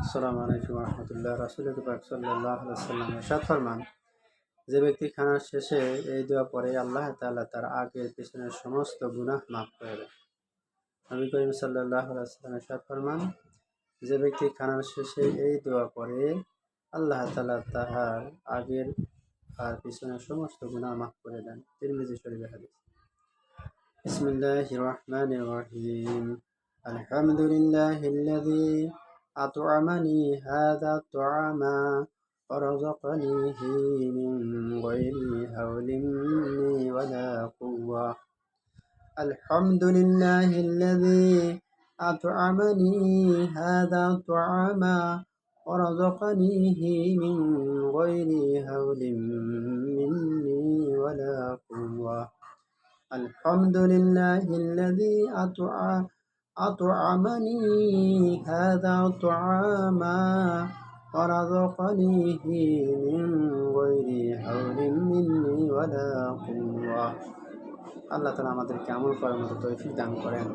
আসসালামু আলাইকুম রহমতুল্লাহ। রাসূল পাক সাল্লাল্লাহু আলাইহি ওয়াসাল্লাম ইরশাদ ফরমান, যে ব্যক্তি খানার শেষে এই দোয়া পড়ে আল্লাহ তাআলা তার আগের পিছনের সমস্ত গুনাহ মাফ করে দেন। নবী করিম সাল্লাল্লাহু আলাইহি ওয়াসাল্লাম ইরশাদ ফরমান, যে ব্যক্তি খানার শেষে এই দোয়া পড়ে আল্লাহ তাআলা তাহার আগের আর পিছনের সমস্ত গুনাহ মাফ করে দেন। তিরমিজি শরীফের হাদিস। বিসমিল্লাহির রহমানির রহিম। আলহামদুলিল্লাহিল্লাযী أطعمني هذا الطعام ورزقنيه من غير حول مني ولا قوة. الحمد لله الذي أطعمني هذا الطعام ورزقنيه من غير حول مني ولا قوة. الحمد لله الذي أطعمني هذا الطعام ورزقنيه من غير حول مني ولا قوة. আল্লাহ তাআলা আমাদেরকে আমল করার মতো তৌফিক দান করেন।